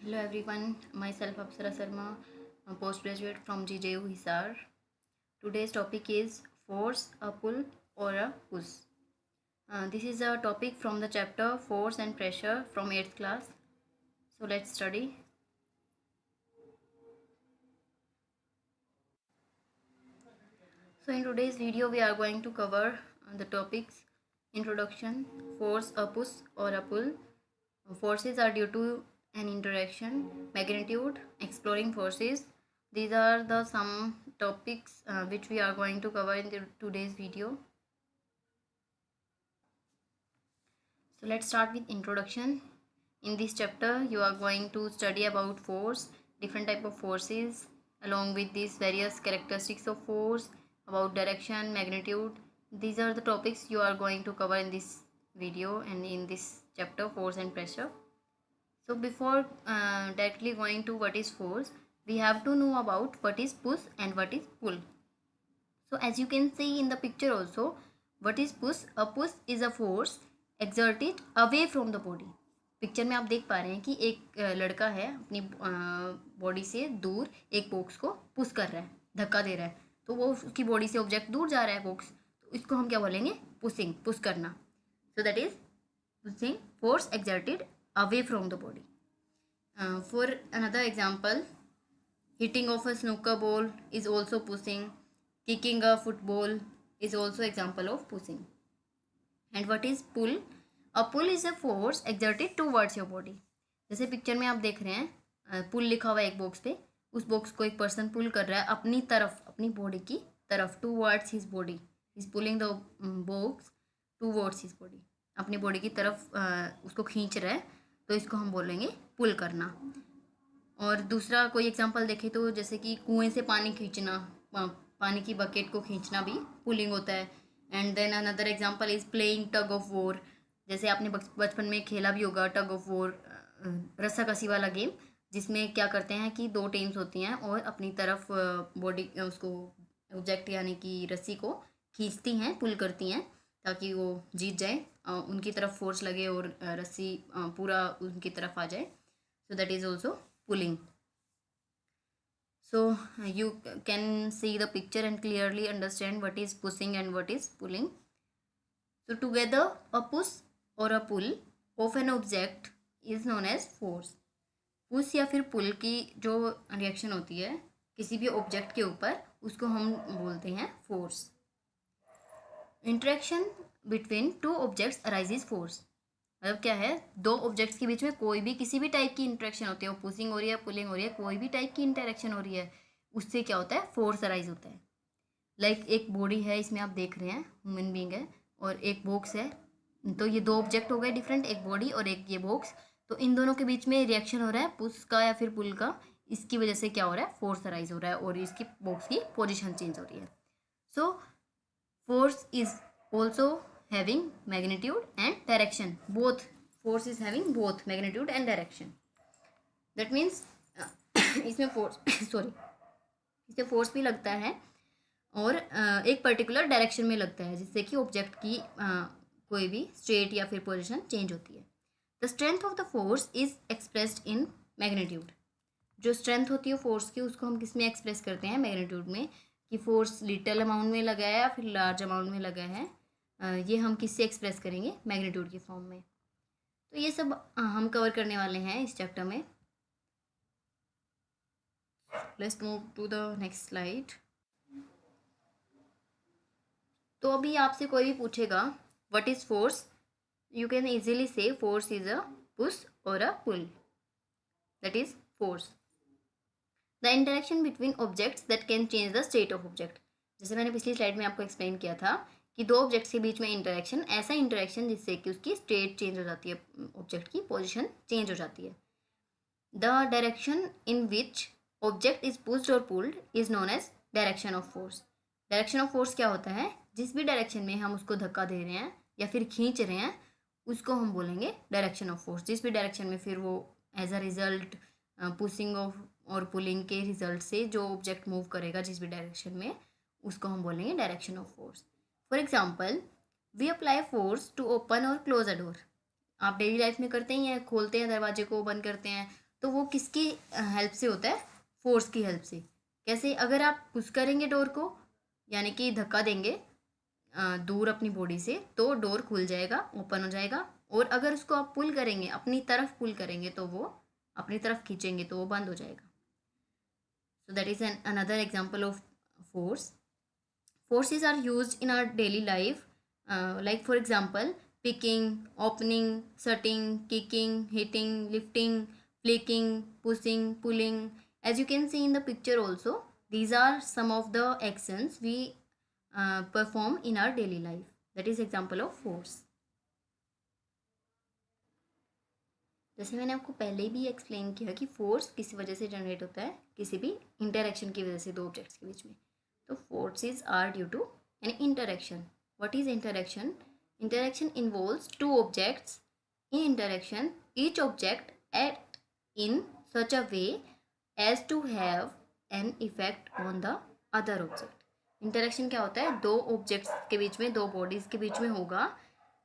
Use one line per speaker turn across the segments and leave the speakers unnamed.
Hello everyone, myself Apsara Sharma, a postgraduate from GJU Hisar. Today's topic is force, a pull or a push. This is a topic from the chapter Force and Pressure from 8th class. So let's study. So in today's video we are going to cover the topics introduction, force, a push or a pull. Forces are due to an interaction, magnitude, exploring forces. These are the some topics which we are going to cover in today's video. So let's start with introduction. In this chapter you are going to study about force, different type of forces, along with these various characteristics of force, about direction, magnitude. These are the topics you are going to cover in this video and in this chapter, force and pressure. So before directly going to what is force, we have to know about what is push and what is pull. So as you can see in the picture also, what is push? A push is a force exerted away from the body. Picture में आप देख पा रहे हैं कि एक लड़का है अपनी बॉडी से दूर एक बॉक्स को पुश कर रहा है, धक्का दे रहा है, तो वो उसकी बॉडी से ऑब्जेक्ट दूर जा रहा है बॉक्स, तो इसको हम क्या बोलेंगे? पुशिंग, पुश करना. So that is pushing, force exerted away from the body. For another example, hitting of a snooker ball is also pushing. Kicking a football is also example of pushing. And what is pull? A pull is a force exerted towards your body. जैसे picture में आप देख रहे हैं पुल लिखा हुआ है एक बॉक्स पे, उस बॉक्स को एक पर्सन पुल कर रहा है अपनी तरफ, अपनी बॉडी की तरफ, towards his body. Is pulling the box towards his body, अपनी बॉडी की तरफ उसको खींच रहा है, तो इसको हम बोलेंगे पुल करना. और दूसरा कोई एग्जांपल देखें तो जैसे कि कुएं से पानी खींचना, पानी की बकेट को खींचना भी पुलिंग होता है. And then another example is playing tug of war. जैसे आपने बचपन में खेला भी होगा टग ऑफ वॉर, रस्साकसी वाला गेम, जिसमें क्या करते हैं कि दो टीम्स होती हैं और अपनी तरफ बॉडी उसको ऑब्जेक्ट यानी कि रस्सी को खींचती हैं, पुल करती हैं ताकि वो जीत जाए, उनकी तरफ फोर्स लगे और रस्सी पूरा उनकी तरफ आ जाए. So that is also pulling. So you can see the picture and clearly understand what is pushing and what is pulling. So together a push or a pull of an object is known as force. Push या फिर पुल की जो reaction होती है किसी भी object के ऊपर, उसको हम बोलते हैं force. Interaction between two objects arises force. मतलब क्या है, दो ऑब्जेक्ट्स के बीच में कोई भी किसी भी टाइप की इंटरेक्शन होती है, वो पुशिंग हो रही है, पुलिंग हो रही है, कोई भी टाइप की इंटरेक्शन हो रही है, उससे क्या होता है? फोर्स अराइज होता है. लाइक एक बॉडी है, इसमें आप देख रहे हैं ह्यूमन बीइंग है और एक बॉक्स है, तो ये दो ऑब्जेक्ट हो गए डिफरेंट, एक बॉडी और एक ये बॉक्स. तो इन दोनों के बीच में रिएक्शन हो रहा है पुश का या फिर पुल का, इसकी वजह से क्या हो रहा है? फोर्स अराइज हो रहा है और इसकी बॉक्स की पोजिशन चेंज हो रही है. So force is also having magnitude and direction. Both force is having both magnitude and direction. That means इसमें फोर्स सॉरी इसमें फोर्स भी लगता है और एक पर्टिकुलर डायरेक्शन में लगता है, जिससे कि ऑब्जेक्ट की कोई भी स्टेट या फिर पोजीशन चेंज होती है. The strength of the force is expressed in magnitude. जो स्ट्रेंथ होती है फोर्स की, उसको हम किस में एक्सप्रेस करते हैं? मैग्नीट्यूड में. कि फोर्स लिटिल अमाउंट में लगा है या फिर लार्ज अमाउंट में लगा है, ये हम किससे एक्सप्रेस करेंगे? मैग्नीट्यूड की फॉर्म में. तो ये सब हम कवर करने वाले हैं इस चैप्टर में. Let's move to the next slide. तो अभी आपसे कोई भी पूछेगा what is force, you can easily say force is a push और a pull. That is force. The interaction between objects that can change the state of object. जैसे मैंने पिछली स्लाइड में आपको एक्सप्लेन किया था कि दो ऑब्जेक्ट्स के बीच में इंटरेक्शन, ऐसा इंटरेक्शन जिससे कि उसकी स्टेट चेंज हो जाती है, ऑब्जेक्ट की पोजीशन चेंज हो जाती है. The direction in which object is pushed और pulled is known as direction of force. Direction of force क्या होता है? जिस भी डायरेक्शन में हम उसको धक्का दे रहे हैं या फिर खींच रहे हैं, उसको हम बोलेंगे डायरेक्शन ऑफ फोर्स. जिस भी डायरेक्शन में फिर वो as a result pushing of और पुलिंग के रिजल्ट से जो ऑब्जेक्ट मूव करेगा जिस भी डायरेक्शन में, उसको हम बोलेंगे direction of force. For example, we apply force to open और क्लोज अ डोर. आप डेली लाइफ में करते ही हैं, खोलते हैं दरवाजे को, बंद करते हैं, तो वो किसकी हेल्प से होता है? फोर्स की हेल्प से। कैसे? अगर आप पुश करेंगे डोर को, यानी कि धक्का देंगे दूर अपनी बॉडी से, तो डोर खुल जाएगा, ओपन हो जाएगा। और अगर उसको आप पुल करेंगे, अपनी तरफ पुल करेंगे, तो वो अपनी तरफ खींचेंगे तो वो बंद हो जाएगा। So that is another example of force. Forces are used in our daily life, like for example, picking, opening, shutting, kicking, hitting, lifting, flicking, pushing, pulling. As you can see in the picture also, these are some of the actions we perform in our daily life. That is example of force. जैसे मैंने आपको पहले भी explain किया कि force किस वजह से जनरेट होता है, किसी भी इंटरेक्शन की वजह से दो ऑब्जेक्ट्स के बीच में. तो forces are due to an interaction. What is interaction? Interaction involves two objects. In interaction, each object act in such a way as to have an effect on the other object. Interaction क्या होता है? दो objects के बीच में, दो bodies के बीच में होगा,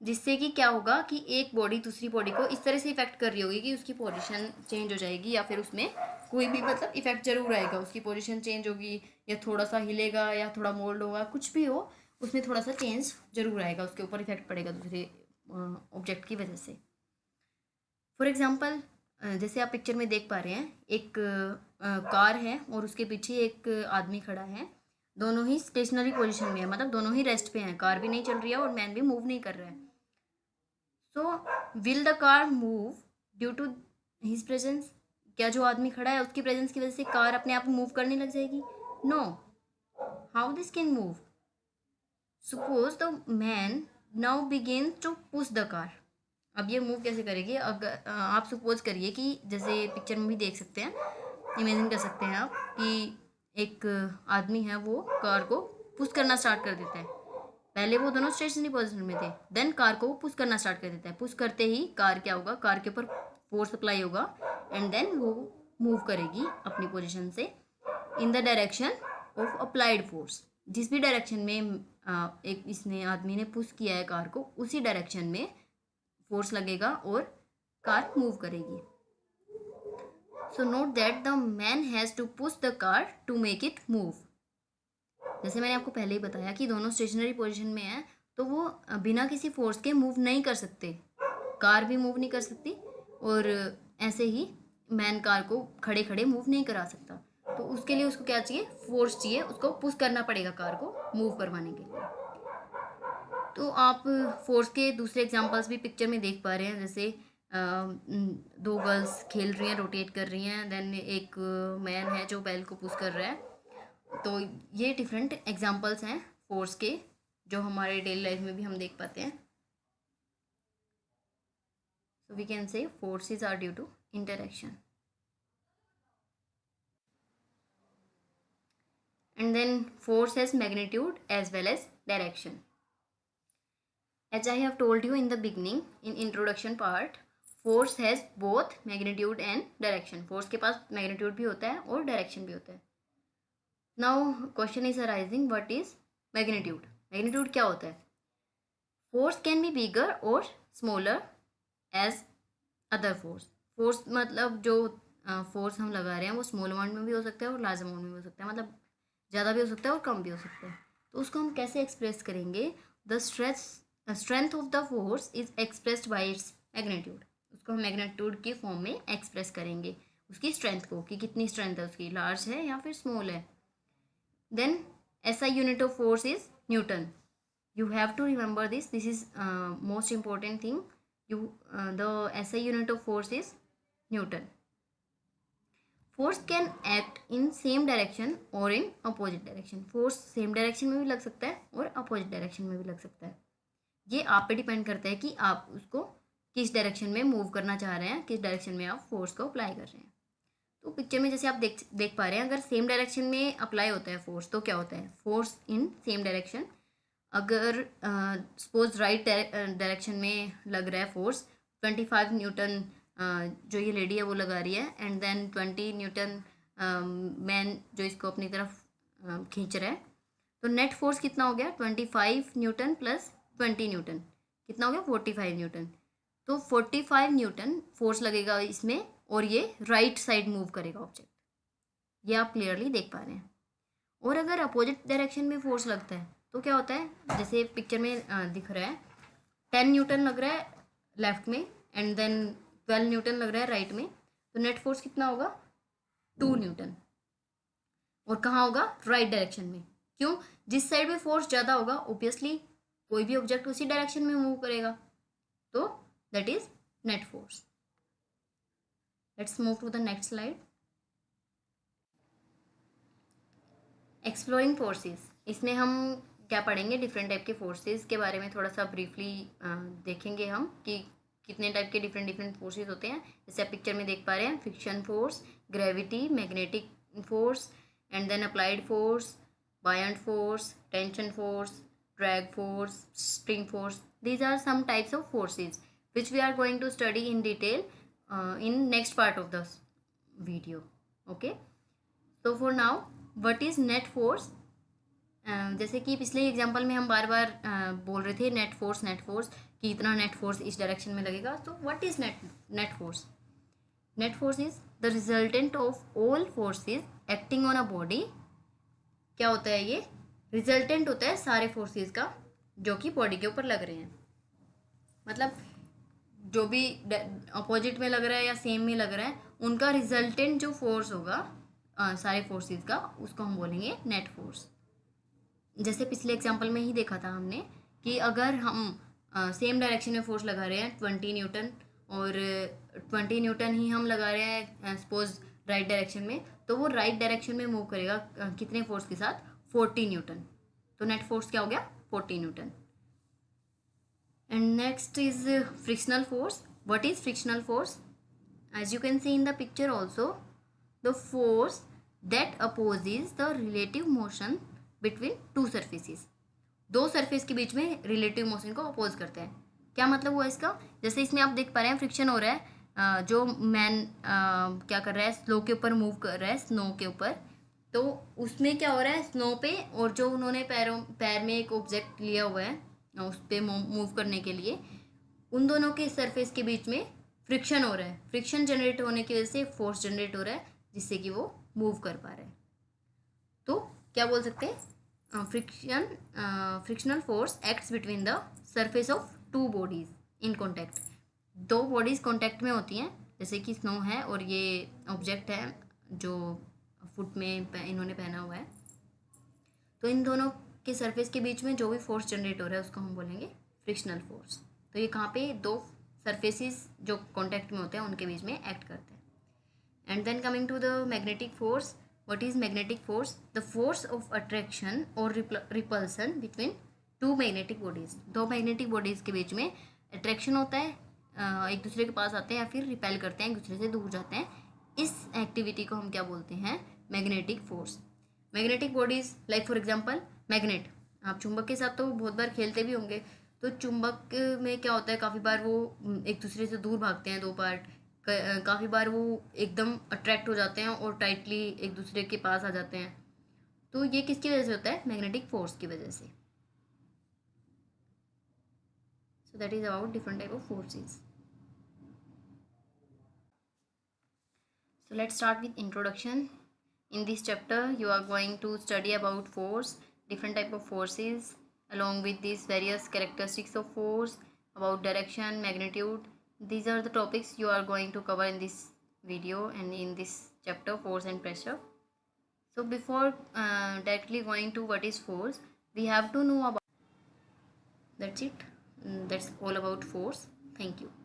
जिससे कि क्या होगा कि एक बॉडी दूसरी बॉडी को इस तरह से इफेक्ट कर रही होगी कि उसकी पोजीशन चेंज हो जाएगी, या फिर उसमें कोई भी मतलब इफेक्ट जरूर आएगा. उसकी पोजीशन चेंज होगी, या थोड़ा सा हिलेगा, या थोड़ा मोल्ड होगा, कुछ भी हो, उसमें थोड़ा सा चेंज जरूर आएगा, उसके ऊपर इफेक्ट पड़ेगा दूसरे ऑब्जेक्ट की वजह से. फॉर एग्जाम्पल, जैसे आप पिक्चर में देख पा रहे हैं, एक कार है और उसके पीछे एक आदमी खड़ा है. दोनों ही स्टेशनरी पोजीशन में है, मतलब दोनों ही रेस्ट पे हैं. कार भी नहीं चल रही है और मैन भी मूव नहीं कर रहा है. So will the car move due to his presence? क्या जो आदमी खड़ा है उसकी प्रेजेंस की वजह से कार अपने आप मूव करने लग जाएगी? No. How this can move? Suppose the man now begin to push the car. अब ये मूव कैसे करेगी? अगर आप सपोज करिए कि जैसे पिक्चर में भी देख सकते हैं, इमेजिन कर सकते हैं आप कि एक आदमी है, वो कार को पुश करना स्टार्ट कर देता है. पहले वो दोनों स्टेशनरी पोजीशन में थे, देन कार को पुश करना स्टार्ट कर देता है. पुश करते ही कार क्या होगा? कार के ऊपर फोर्स अप्लाई होगा, एंड देन वो मूव करेगी अपनी पोजीशन से in the direction of applied force. जिस भी डायरेक्शन में एक इसने आदमी ने पुश किया है कार को, उसी डायरेक्शन में फोर्स लगेगा और कार मूव करेगी. So note that the man has to push the car to make it move. जैसे मैंने आपको पहले ही बताया कि दोनों स्टेशनरी पोजीशन में है, तो वो बिना किसी फोर्स के मूव नहीं कर सकते. कार भी मूव नहीं कर सकती, और ऐसे ही मैन कार को खड़े खड़े मूव नहीं करा सकता. तो उसके लिए उसको क्या चाहिए? फोर्स चाहिए. उसको पुश करना पड़ेगा कार को मूव करवाने के लिए. तो आप फोर्स के दूसरे एग्जांपल्स भी पिक्चर में देख पा रहे हैं. जैसे दो गर्ल्स खेल रही हैं, रोटेट कर रही हैं, देन एक मैन है जो बैल को पुश कर रहा है. तो ये डिफरेंट एग्जांपल्स हैं फोर्स के, जो हमारे डेली लाइफ में भी हम देख पाते हैं. So we can say forces are due to interaction. And then force has magnitude as well as direction. As I have told you in the beginning, in introduction part, force has both magnitude and direction. Force के पास magnitude भी होता है और direction भी होता है. Now question is arising, what is magnitude? Magnitude क्या होता है? Force can be bigger or smaller as other force. Force मतलब जो force हम लगा रहे हैं वो small amount में भी हो सकता है और large amount में भी हो सकता है. मतलब ज़्यादा भी हो सकता है और कम भी हो सकता है. तो उसको हम कैसे एक्सप्रेस करेंगे? The strength of the force is expressed by its magnitude. उसको हम मैग्नीट्यूड की फॉर्म में एक्सप्रेस करेंगे, उसकी स्ट्रेंथ को, कि कितनी स्ट्रेंथ है उसकी, लार्ज है या फिर स्मॉल है. Then SI unit of force is newton. You have to remember this is most important thing. The SI unit of force is newton. Force can act in same direction और in opposite direction. Force same direction में भी लग सकता है और opposite direction में भी लग सकता है. ये आप पे डिपेंड करता है कि आप उसको किस डायरेक्शन में मूव करना चाह रहे हैं, किस डायरेक्शन में आप फोर्स को अप्लाई कर रहे हैं. तो पिक्चर में जैसे आप देख पा रहे हैं, अगर सेम डायरेक्शन में अप्लाई होता है फोर्स, तो क्या होता है? Force in same direction. अगर सपोज राइट डायरेक्शन में लग रहा है फोर्स, 25 न्यूटन जो ये लेडी है वो लगा रही है, एंड देन 20 न्यूटन मैन जो इसको अपनी तरफ खींच रहा है. तो नेट फोर्स कितना हो गया? 25 न्यूटन प्लस 20 न्यूटन कितना हो गया? 45 न्यूटन. तो 45 न्यूटन फोर्स लगेगा इसमें, और ये राइट साइड मूव करेगा ऑब्जेक्ट, ये आप क्लियरली देख पा रहे हैं। और अगर अपोजिट डायरेक्शन में फोर्स लगता है तो क्या होता है, जैसे पिक्चर में दिख रहा है 10 न्यूटन लग रहा है लेफ्ट में एंड देन 12 न्यूटन लग रहा है राइट में, तो नेट फोर्स कितना होगा 2 न्यूटन। और कहाँ होगा, राइट डायरेक्शन में। क्यों, जिस साइड में फोर्स ज़्यादा होगा ऑब्वियसली कोई भी ऑब्जेक्ट उसी डायरेक्शन में मूव करेगा, तो that is net force. Let's move to the next slide. Exploring forces, इसमें हम क्या पढ़ेंगे, डिफरेंट टाइप के फोर्सेस के बारे में थोड़ा सा ब्रीफली देखेंगे हम कि कितने टाइप के डिफरेंट फोर्सेस होते हैं। जैसे आप पिक्चर में देख पा रहे हैं, friction force, gravity, magnetic force, and then applied force, buoyant force, tension force, drag force, spring force. These are some types of forces which we are going to study in detail in next part of the video. Okay, so for now what is net force? जैसे कि पिछले example में हम बार बार बोल रहे थे net force कि इतना नेट फोर्स इस डायरेक्शन में लगेगा। तो what is net force? Net force is the resultant of all forces acting on a body. क्या होता है ये? रिजल्टेंट होता है सारे फोर्सेस का जो कि बॉडी के ऊपर लग रहे हैं। मतलब जो भी अपोजिट में लग रहा है या सेम में लग रहा है, उनका रिजल्टेंट जो फोर्स होगा सारे फोर्सेस का, उसको हम बोलेंगे नेट फोर्स। जैसे पिछले एग्जांपल में ही देखा था हमने कि अगर हम सेम डायरेक्शन में फोर्स लगा रहे हैं 20 न्यूटन और 20 न्यूटन ही हम लगा रहे हैं सपोज राइट डायरेक्शन में, तो वो राइट डायरेक्शन में मूव करेगा कितने फोर्स के साथ? 40 न्यूटन। तो नेट फोर्स क्या हो गया? 40 newton. And next is frictional force. What is frictional force? As you can see in the picture also, the force that opposes the relative motion between two surfaces. दो surface के बीच में relative motion को oppose करते हैं। क्या मतलब हुआ इसका? जैसे इसमें आप देख पा रहे हैं फ्रिक्शन हो रहा है, जो मैन क्या कर रहा है, स्नो के ऊपर मूव कर रहा है, स्नो के ऊपर। तो उसमें क्या हो रहा है, स्नो पे, और जो उन्होंने पैर में एक ऑब्जेक्ट लिया हुआ है उस पर मूव करने के लिए, उन दोनों के सरफेस के बीच में फ्रिक्शन हो रहा है। फ्रिक्शन जनरेट होने की वजह से फोर्स जनरेट हो रहा है जिससे कि वो मूव कर पा रहे हैं। तो क्या बोल सकते हैं? Frictional force acts between the surface of two bodies in contact. दो बॉडीज कॉन्टैक्ट में होती हैं, जैसे कि स्नो है और ये ऑब्जेक्ट है जो फुट में इन्होंने पहना हुआ है। तो इन दोनों के सरफेस के बीच में जो भी फोर्स जनरेट हो रहा है उसको हम बोलेंगे फ्रिक्शनल फोर्स। तो ये कहाँ पे? दो सरफेसेस जो कॉन्टैक्ट में होते हैं उनके बीच में एक्ट करते हैं। And then coming to the magnetic force. What is magnetic force? The force of attraction और repulsion between two magnetic bodies. दो मैग्नेटिक बॉडीज के बीच में अट्रैक्शन होता है, एक दूसरे के पास आते हैं या फिर रिपेल करते हैं, एक दूसरे से दूर जाते हैं। इस एक्टिविटी को हम क्या बोलते हैं? Magnetic force. Magnetic bodies like for example magnet. आप चुंबक के साथ तो बहुत बार खेलते भी होंगे। तो चुंबक में क्या होता है, काफ़ी बार वो एक दूसरे से दूर भागते हैं, दो पार्ट। काफ़ी बार वो एकदम अट्रैक्ट हो जाते हैं और टाइटली एक दूसरे के पास आ जाते हैं। तो ये किसकी वजह से होता है? मैग्नेटिक फोर्स की वजह से। So that is about different type of forces. So let's start with introduction. In this chapter you are going to study about force, different type of forces, along with these various characteristics of force, about direction, magnitude. These are the topics you are going to cover in this video and in this chapter, force and pressure. So before directly going to what is force, we have to know about, that's it. That's all about force. Thank you.